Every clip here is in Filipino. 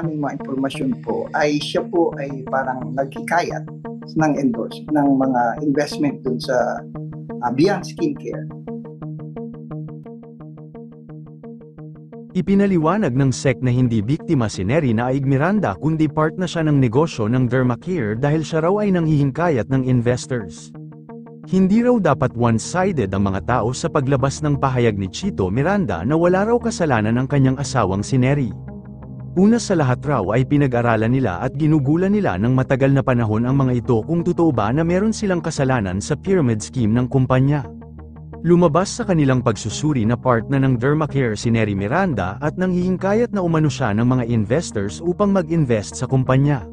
naming mga impormasyon po ay siya po ay parang naghikayat ng endorse ng mga investment dun sa Beyond Skincare. Ipinaliwanag ng SEC na hindi biktima si Neri Naig Miranda kundi part na siya ng negosyo ng Dermacare dahil siya raw ay nanghihingkayat ng investors. Hindi raw dapat one-sided ang mga tao sa paglabas ng pahayag ni Chito Miranda na wala raw kasalanan ng kanyang asawang si Neri. Una sa lahat raw ay pinag-aralan nila at ginugulan nila ng matagal na panahon ang mga ito kung totoo ba na meron silang kasalanan sa pyramid scheme ng kumpanya. Lumabas sa kanilang pagsusuri na part na ng Dermacare si Neri Miranda at nanghihingkayat na umano siya ng mga investors upang mag-invest sa kumpanya.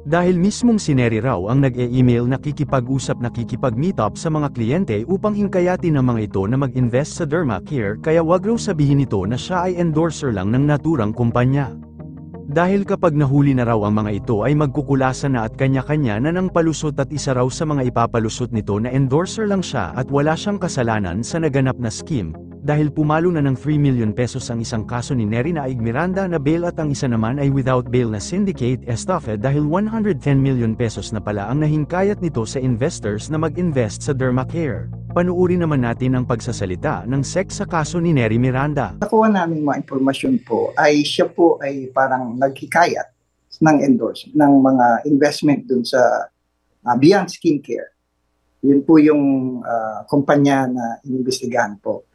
Dahil mismong si Neri raw ang nag-e-email na nakikipag-meet up sa mga kliyente upang hingkayatin ang mga ito na mag-invest sa Dermacare kaya wag raw sabihin nito na siya ay endorser lang ng naturang kumpanya. Dahil kapag nahuli na raw ang mga ito ay magkukulasa na at kanya-kanya na ng palusot at isa raw sa mga ipapalusot nito na endorser lang siya at wala siyang kasalanan sa naganap na scheme, dahil pumalo na ng 3 million pesos ang isang kaso ni Neri Naig Miranda na bail at ang isa naman ay without bail na syndicate estafa dahil 110 million pesos na pala ang nahingkayat nito sa investors na mag-invest sa Dermacare. Panuuri naman natin ang pagsasalita ng SEC sa kaso ni Neri Miranda. Nakuha namin mga impormasyon po ay siya po ay parang naghikayat ng endorse ng mga investment dun sa Beyond Skincare. Yun po yung kumpanya na inimbestigahan po.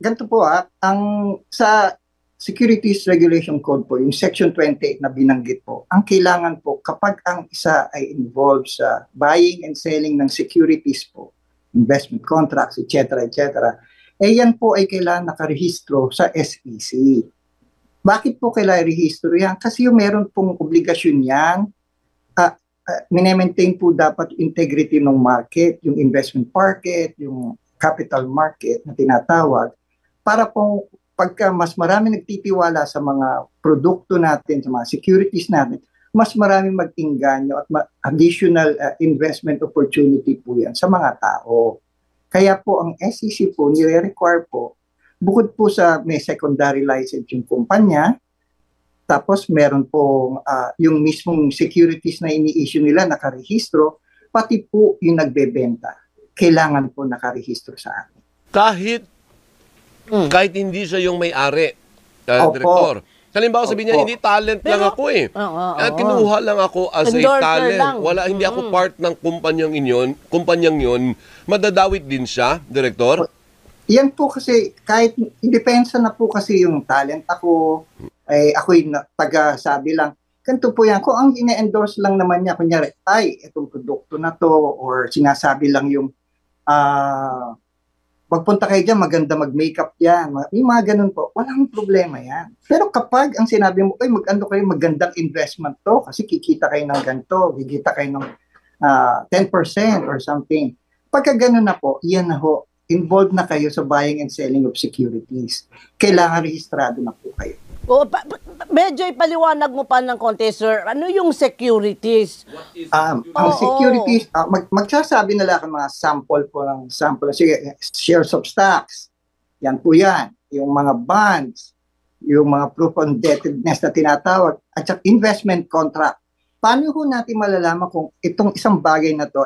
Ganito po ang sa Securities Regulation Code po, yung Section 28 na binanggit po, ang kailangan po kapag ang isa ay involved sa buying and selling ng securities po, investment contracts, etc., yan po ay kailangan nakarehistro sa SEC. Bakit po kailangan rehistro yan? Kasi yung meron pong obligasyon yan, minemaintain po dapat integrity ng market, yung investment market, yung capital market na tinatawag, para po pagka mas marami nagtitiwala sa mga produkto natin, sa mga securities natin, mas marami mag-inganyo at additional investment opportunity po yan sa mga tao. Kaya po ang SEC po, nire-require po, bukod po sa may secondary license yung kumpanya, tapos meron po yung mismong securities na ini-issue nila nakarehistro, pati po yung nagbebenta, kailangan po nakarehistro sa atin. Kahit hindi siya yung may-ari, Direktor. Halimbawa sabihin niya, hindi talent lang ako eh. Kinuha lang ako as a talent. Hindi ako part ng kumpanyang yun. Madadawit din siya, Direktor? Yan po kasi, kahit depensa na po kasi yung talent ako, ako'y taga-sabi lang, ganito po yan. Kung ang ine-endorse lang naman niya, kunyari, itong produkto na to, or sinasabi lang yung, pagpunta kayo dyan, maganda mag-makeup yan. Yung mga ganun po, walang problema yan. Pero kapag ang sinabi mo, mag-ano kayo, magandang investment to, kasi kikita kayo ng ganito, kikita kayo ng 10% or something. Pagka ganun na po, yan na ho, involved na kayo sa buying and selling of securities. Kailangan rehistrado na po kayo. Medyo ipaliwanag mo pa ng konti, sir. Ano yung securities? Ang securities, magsasabi nila ang mga sample po ng sample. Sige, shares of stocks. Yan po yan. Yung mga bonds, yung mga proof of indebtedness na tinatawag, at saka investment contract. Paano ho natin malalaman kung itong isang bagay na to